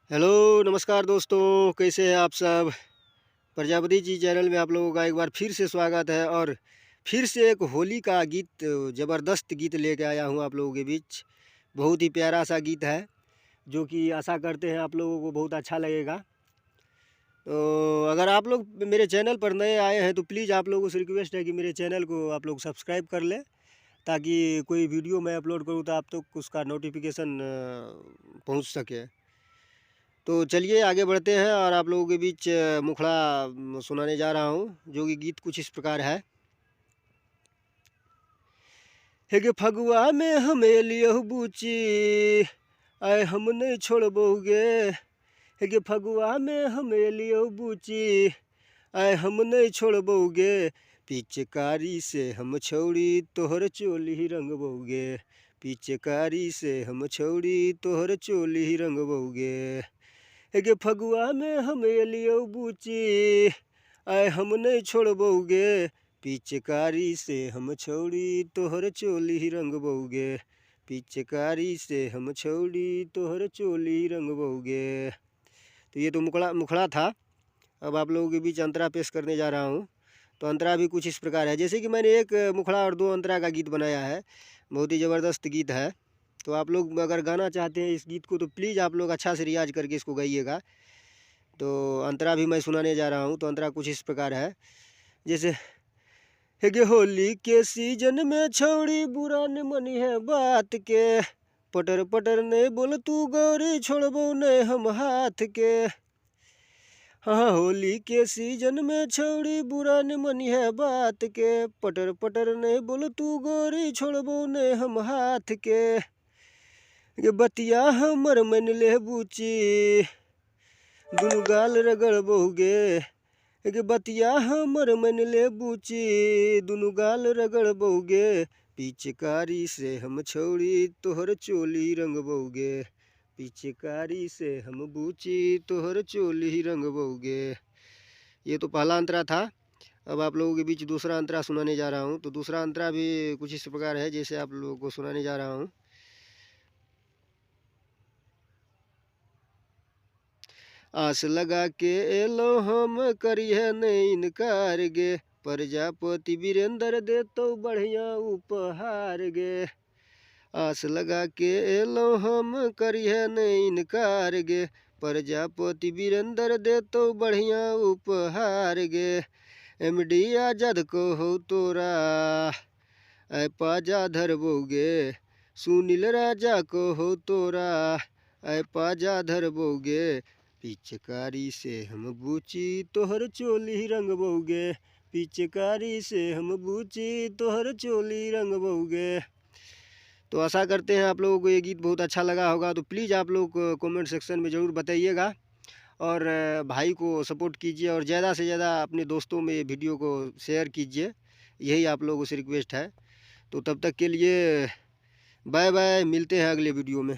Hello, नमस्कार दोस्तों, कैसे हैं आप सब? प्रजापति जी चैनल में आप लोगों का एक बार फिर से स्वागत है और फिर से एक होली का गीत ज़बरदस्त गीत लेके आया हूँ आप लोगों के बीच। बहुत ही प्यारा सा गीत है, जो कि आशा करते हैं आप लोगों को बहुत अच्छा लगेगा। तो अगर आप लोग मेरे चैनल पर नए आए हैं तो प्लीज़ आप लोगों से रिक्वेस्ट है कि मेरे चैनल को आप लोग सब्सक्राइब कर लें, ताकि कोई वीडियो मैं अपलोड करूँ तो आप तक उसका नोटिफिकेशन पहुँच सके। तो चलिए आगे बढ़ते हैं और आप लोगों के बीच मुखड़ा सुनाने जा रहा हूँ, जो कि गीत कुछ इस प्रकार है। हे गे फगुआ में हमें लियो बूची, आए हम नहीं छोड़बोगे। हे गे फगुआ में हमें लियो बूची, आए हम नहीं छोड़बोगे। पिचकारी से हम छौड़ी तोहर चोली रंगबोगे। पिचकारी से हम छौड़ी तोहर चोली रंगबोगे। हे गे फगुआ में हमें लियो बूची, आए हम नहीं छोड़बोगे। पिचकारी से हम छौड़ी तोहर चोली रंगबोगे। पिचकारी से हम छौड़ी तोहर चोली रंगबोगे। तो ये तो मुखड़ा मुखड़ा था। अब आप लोगों के बीच अंतरा पेश करने जा रहा हूँ। तो अंतरा भी कुछ इस प्रकार है, जैसे कि मैंने एक मुखड़ा और दो अंतरा का गीत बनाया है। बहुत ही ज़बरदस्त गीत है। तो आप लोग अगर गाना चाहते हैं इस गीत को तो प्लीज़ आप लोग अच्छा से रियाज करके इसको गाइएगा। तो अंतरा भी मैं सुनाने जा रहा हूँ। तो अंतरा कुछ इस प्रकार है, जैसे हे गे होली के सीजन में छौड़ी बुरा न मनी है बात के। पटर पटर ने बोल तू गौरी छोड़बो ने हम हाथ के। हाँ होली के सीजन में छौड़ी बुरा न मनी है बात के। पटर पटर ने बोल तू गौरी छोड़बो ने हम हाथ के। गे बतिया हमर मन ले बूची, दुनु गाल रगड़ बोगे। गे बतिया हमर मन ले बूची, दुनु गाल रगड़ बोगे। पिचकारी से हम छौड़ी तोहर चोली रंग बोगे। पिचकारी से हम बूची तोहर चोली रंग बोगे। ये तो पहला अंतरा था। अब आप लोगों के बीच दूसरा अंतरा सुनाने जा रहा हूँ। तो दूसरा अंतरा भी कुछ इस प्रकार है, जैसे आप लोगों को सुनाने जा रहा हूँ। आस लगा के एलो हम करिए नहीं इनकार गे। प्रजापति वीरेंद्र दे तो बढ़िया उपहार गे। आस लगा के एलो हम करिए नहीं इनकार गे। प्रजापति वीरेंद्र दे तो बढ़िया उपहार गे। एमडी आजाद को हो तोरा, ऐ पाजा धरबोगे। सुनील राजा को हो तोरा, ऐ पाजा धरबोगे। पिचकारी से हम बूची तोहर चोली रंगबोगे। पिचकारी से हम बूची तोहर चोली रंगबोगे। तो आशा करते हैं आप लोगों को ये गीत बहुत अच्छा लगा होगा। तो प्लीज़ आप लोग कमेंट सेक्शन में ज़रूर बताइएगा और भाई को सपोर्ट कीजिए और ज़्यादा से ज़्यादा अपने दोस्तों में ये वीडियो को शेयर कीजिए। यही आप लोगों से रिक्वेस्ट है। तो तब तक के लिए बाय बाय, मिलते हैं अगले वीडियो में।